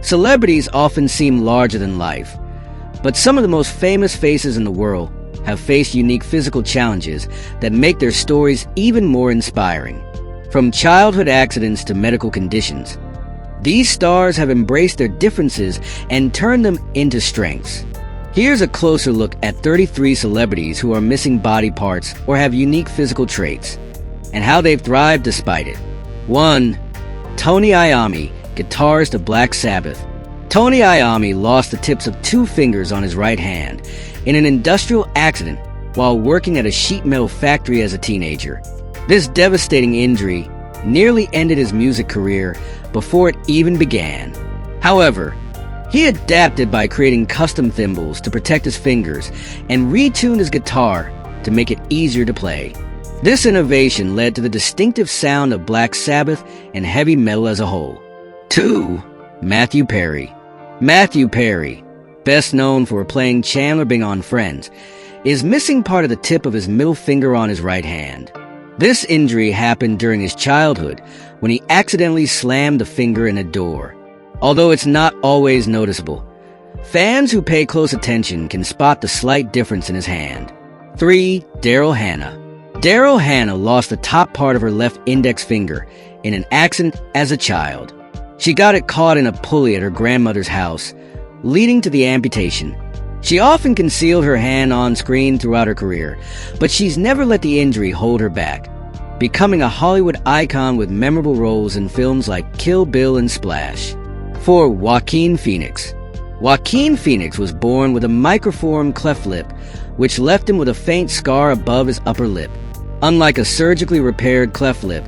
Celebrities often seem larger than life, but some of the most famous faces in the world have faced unique physical challenges that make their stories even more inspiring. From childhood accidents to medical conditions, these stars have embraced their differences and turned them into strengths. Here's a closer look at 33 celebrities who are missing body parts or have unique physical traits, and how they've thrived despite it. 1. Tony Iommi, guitarist of Black Sabbath. Tony Iommi lost the tips of 2 fingers on his right hand in an industrial accident while working at a sheet metal factory as a teenager. This devastating injury nearly ended his music career before it even began. However, he adapted by creating custom thimbles to protect his fingers and retuned his guitar to make it easier to play. This innovation led to the distinctive sound of Black Sabbath and heavy metal as a whole. 2. Matthew Perry. Matthew Perry, best known for playing Chandler Bing on Friends, is missing part of the tip of his middle finger on his right hand. This injury happened during his childhood when he accidentally slammed the finger in a door. Although it's not always noticeable, fans who pay close attention can spot the slight difference in his hand. 3. Daryl Hannah. Daryl Hannah lost the top part of her left index finger in an accident as a child. She got it caught in a pulley at her grandmother's house, leading to the amputation. She often concealed her hand on screen throughout her career, but she's never let the injury hold her back, becoming a Hollywood icon with memorable roles in films like Kill Bill and Splash. 4. Joaquin Phoenix. Joaquin Phoenix was born with a microformed cleft lip, which left him with a faint scar above his upper lip. Unlike a surgically repaired cleft lip,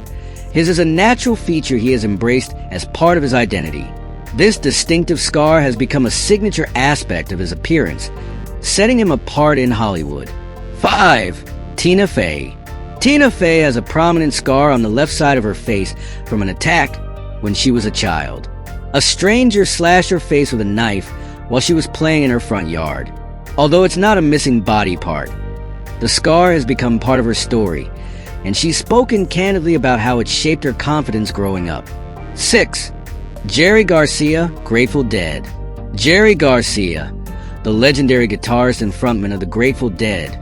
his is a natural feature he has embraced as part of his identity. This distinctive scar has become a signature aspect of his appearance, setting him apart in Hollywood. 5. Tina Fey. Tina Fey has a prominent scar on the left side of her face from an attack when she was a child. A stranger slashed her face with a knife while she was playing in her front yard. Although it's not a missing body part, the scar has become part of her story, and she's spoken candidly about how it shaped her confidence growing up. 6. Jerry Garcia, Grateful Dead. Jerry Garcia, the legendary guitarist and frontman of the Grateful Dead,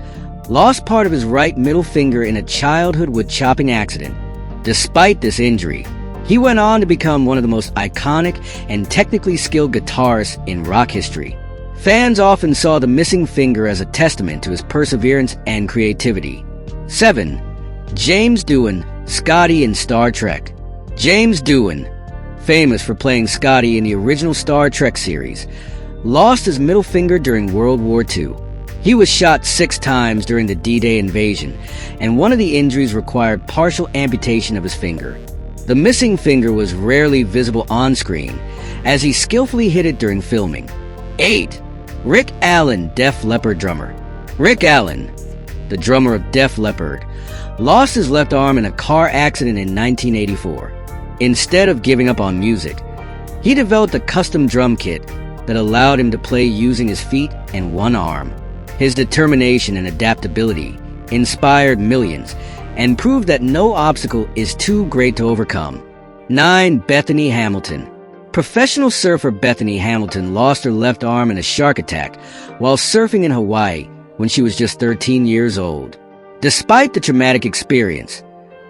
lost part of his right middle finger in a childhood wood-chopping accident. Despite this injury, he went on to become one of the most iconic and technically skilled guitarists in rock history. Fans often saw the missing finger as a testament to his perseverance and creativity. 7. James Doohan, Scotty in Star Trek. James Doohan, famous for playing Scotty in the original Star Trek series, lost his middle finger during World War II. He was shot 6 times during the D-Day invasion, and one of the injuries required partial amputation of his finger. The missing finger was rarely visible on screen, as he skillfully hid it during filming. 8. Rick Allen, Def Leppard drummer. Rick Allen, the drummer of Def Leppard, lost his left arm in a car accident in 1984. Instead of giving up on music, he developed a custom drum kit that allowed him to play using his feet and one arm. His determination and adaptability inspired millions and proved that no obstacle is too great to overcome. 9. Bethany Hamilton. Professional surfer Bethany Hamilton lost her left arm in a shark attack while surfing in Hawaii when she was just 13 years old. Despite the traumatic experience,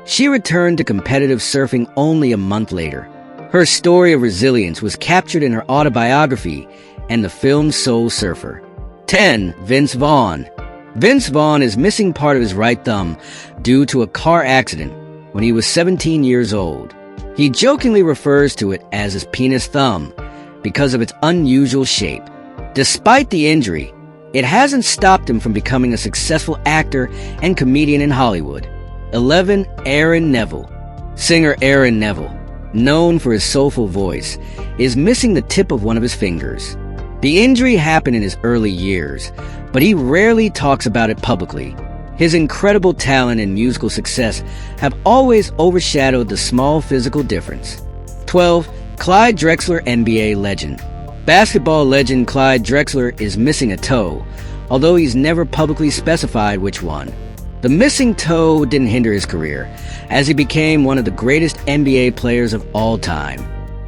she returned to competitive surfing only a month later. Her story of resilience was captured in her autobiography and the film Soul Surfer. 10. Vince Vaughn. Vince Vaughn is missing part of his right thumb due to a car accident when he was 17 years old. He jokingly refers to it as his penis thumb because of its unusual shape. Despite the injury, it hasn't stopped him from becoming a successful actor and comedian in Hollywood. 11. Aaron Neville. Singer Aaron Neville, known for his soulful voice, is missing the tip of one of his fingers. The injury happened in his early years, but he rarely talks about it publicly. His incredible talent and musical success have always overshadowed the small physical difference. 12. Clyde Drexler, NBA legend. Basketball legend Clyde Drexler is missing a toe, although he's never publicly specified which one. The missing toe didn't hinder his career, as he became one of the greatest NBA players of all time.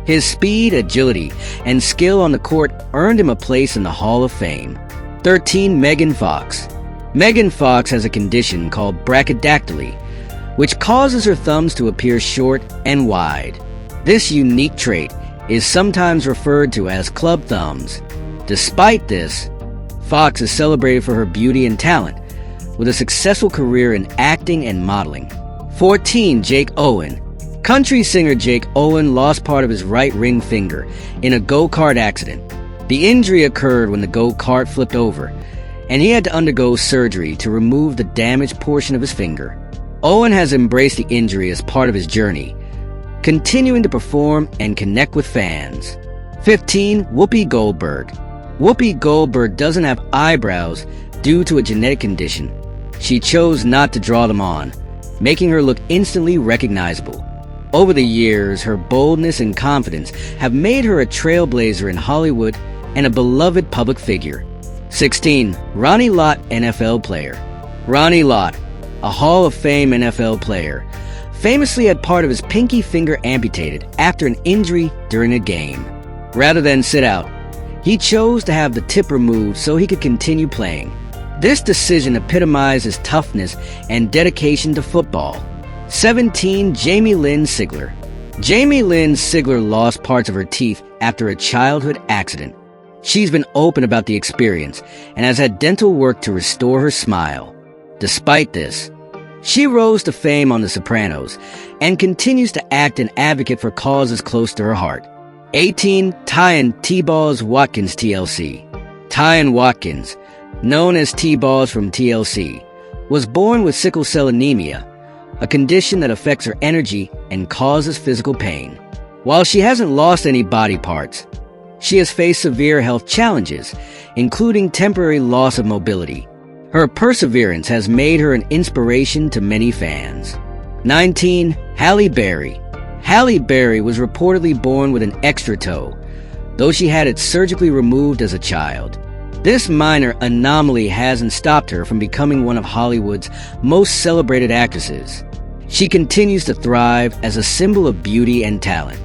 His speed, agility, and skill on the court earned him a place in the Hall of Fame. 13. Megan Fox. Megan Fox has a condition called brachydactyly, which causes her thumbs to appear short and wide. This unique trait is sometimes referred to as club thumbs. Despite this, Fox is celebrated for her beauty and talent, with a successful career in acting and modeling. 14. Jake Owen. Country singer Jake Owen lost part of his right ring finger in a go-kart accident. The injury occurred when the go-kart flipped over, and he had to undergo surgery to remove the damaged portion of his finger. Owen has embraced the injury as part of his journey, continuing to perform and connect with fans. 15. Whoopy Goldberg. Whoopy Goldberg doesn't have eyebrows due to a genetic condition. She chose not to draw them on, making her look instantly recognizable. Over the years, her boldness and confidence have made her a trailblazer in Hollywood and a beloved public figure. 16. Ronnie Lott, NFL player. Ronnie Lott, a Hall of Fame NFL player, famously had part of his pinky finger amputated after an injury during a game. Rather than sit out, he chose to have the tip removed so he could continue playing. This decision epitomized his toughness and dedication to football. 17. Jamie Lynn Sigler. Jamie Lynn Sigler lost parts of her teeth after a childhood accident. She's been open about the experience and has had dental work to restore her smile. Despite this, she rose to fame on The Sopranos and continues to act and advocate for causes close to her heart. 18. Tyan Tballs Watkins TLC. Tyan Watkins, known as Tballs from TLC, was born with sickle cell anemia, a condition that affects her energy and causes physical pain. While she hasn't lost any body parts, she has faced severe health challenges, including temporary loss of mobility. Her perseverance has made her an inspiration to many fans. 19. Halle Berry. Halle Berry was reportedly born with an extra toe, though she had it surgically removed as a child. This minor anomaly hasn't stopped her from becoming one of Hollywood's most celebrated actresses. She continues to thrive as a symbol of beauty and talent.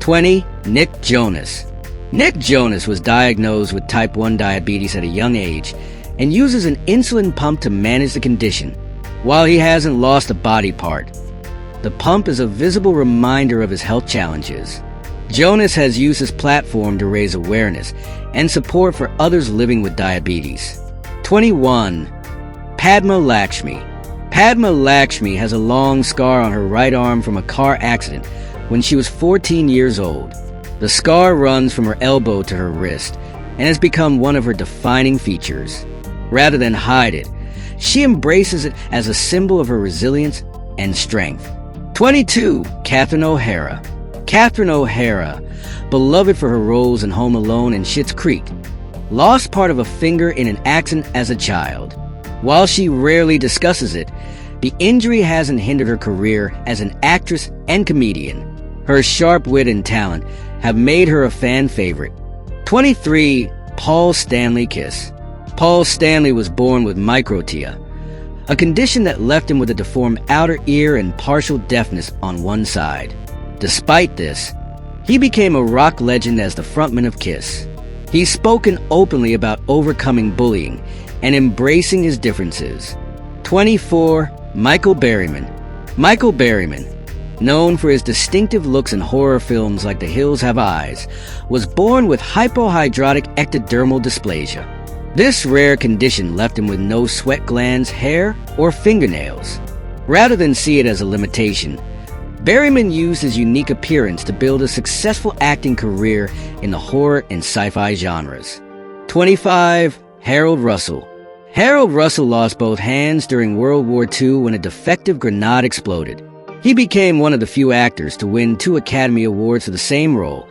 20. Nick Jonas. Nick Jonas was diagnosed with type 1 diabetes at a young age and uses an insulin pump to manage the condition. While he hasn't lost a body part, the pump is a visible reminder of his health challenges. Jonas has used his platform to raise awareness and support for others living with diabetes. 21. Padma Lakshmi. Padma Lakshmi has a long scar on her right arm from a car accident when she was 14 years old. The scar runs from her elbow to her wrist and has become one of her defining features. Rather than hide it, she embraces it as a symbol of her resilience and strength. 22. Katherine OHara. Katherine OHara, beloved for her roles in Home Alone and Schitt's Creek, lost part of a finger in an accident as a child. While she rarely discusses it, the injury hasn't hindered her career as an actress and comedian. Her sharp wit and talent have made her a fan favorite. 23. Paul Stanley Kiss. Paul Stanley was born with microtia, a condition that left him with a deformed outer ear and partial deafness on one side. Despite this, he became a rock legend as the frontman of Kiss. He's spoken openly about overcoming bullying and embracing his differences. 24. Michael Barryman. Michael Barryman, known for his distinctive looks in horror films like The Hills Have Eyes, was born with hypohidrotic ectodermal dysplasia. This rare condition left him with no sweat glands, hair, or fingernails. Rather than see it as a limitation, Barryman used his unique appearance to build a successful acting career in the horror and sci-fi genres. 25. Harold Russell. Harold Russell lost both hands during World War II when a defective grenade exploded. He became one of the few actors to win 2 Academy Awards for the same role,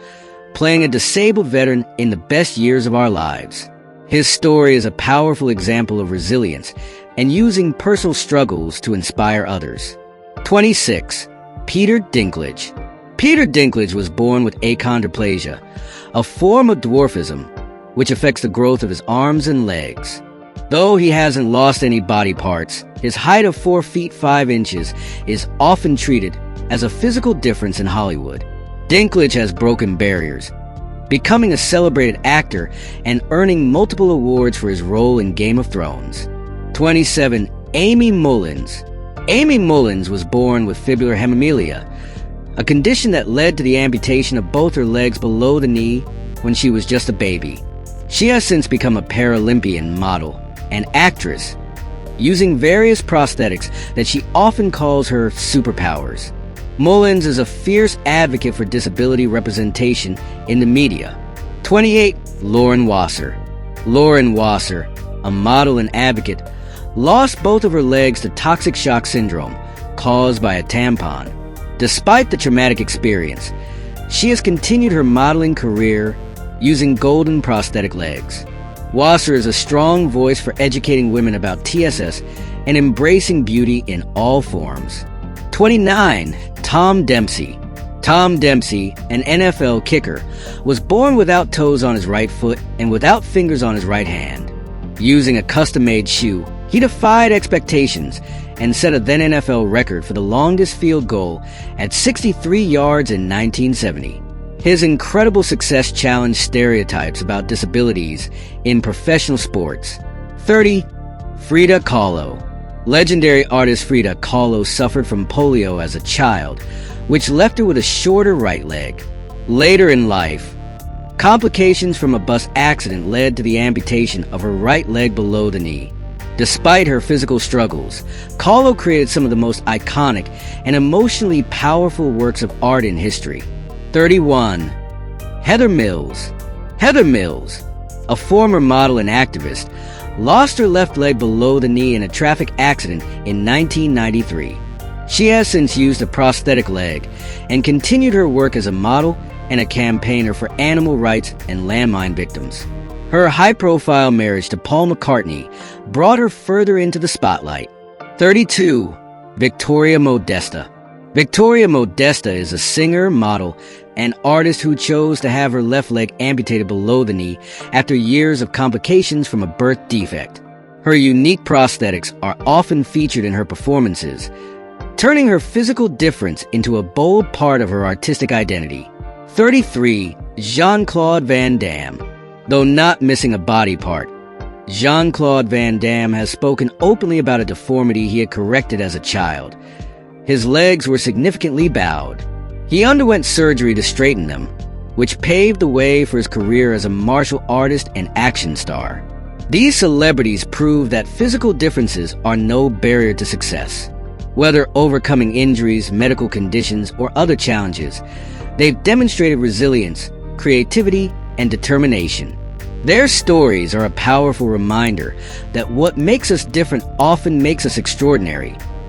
playing a disabled veteran in The Best Years of Our Lives. His story is a powerful example of resilience and using personal struggles to inspire others. 26. Peter Dinklage. Peter Dinklage was born with achondroplasia, a form of dwarfism which affects the growth of his arms and legs. Though he hasn't lost any body parts, his height of 4 feet 5 inches is often treated as a physical difference in Hollywood. Dinklage has broken barriers, becoming a celebrated actor and earning multiple awards for his role in Game of Thrones. 27. Amy Mullins. Amy Mullins was born with fibular hemimelia, a condition that led to the amputation of both her legs below the knee when she was just a baby. She has since become a Paralympian model and actress, using various prosthetics that she often calls her superpowers. Mullins is a fierce advocate for disability representation in the media. 28. Lauren Wasser. Lauren Wasser, a model and advocate, lost both of her legs to toxic shock syndrome caused by a tampon. Despite the traumatic experience, she has continued her modeling career using golden prosthetic legs. Wasser is a strong voice for educating women about TSS and embracing beauty in all forms. 29. Tom Dempsey. Tom Dempsey, an NFL kicker, was born without toes on his right foot and without fingers on his right hand. Using a custom-made shoe, he defied expectations and set a then NFL record for the longest field goal at 63 yards in 1970. His incredible success challenged stereotypes about disabilities in professional sports. 30. Freda Kahlo. Legendary artist Freda Kahlo suffered from polio as a child, which left her with a shorter right leg. Later in life, complications from a bus accident led to the amputation of her right leg below the knee. Despite her physical struggles, Kahlo created some of the most iconic and emotionally powerful works of art in history. 31. Heather Mills. Heather Mills, a former model and activist, lost her left leg below the knee in a traffic accident in 1993. She has since used a prosthetic leg and continued her work as a model and a campaigner for animal rights and landmine victims. Her high-profile marriage to Paul McCartney brought her further into the spotlight. 32. Victoria Modesta. Victoria Modesta is a singer, model, and artist who chose to have her left leg amputated below the knee after years of complications from a birth defect. Her unique prosthetics are often featured in her performances, turning her physical difference into a bold part of her artistic identity. 33. Jean-Claude Van Damme. Though not missing a body part, Jean-Claude Van Damme has spoken openly about a deformity he had corrected as a child. His legs were significantly bowed. He underwent surgery to straighten them, which paved the way for his career as a martial artist and action star. These celebrities prove that physical differences are no barrier to success. Whether overcoming injuries, medical conditions, or other challenges, they've demonstrated resilience, creativity, and determination. Their stories are a powerful reminder that what makes us different often makes us extraordinary.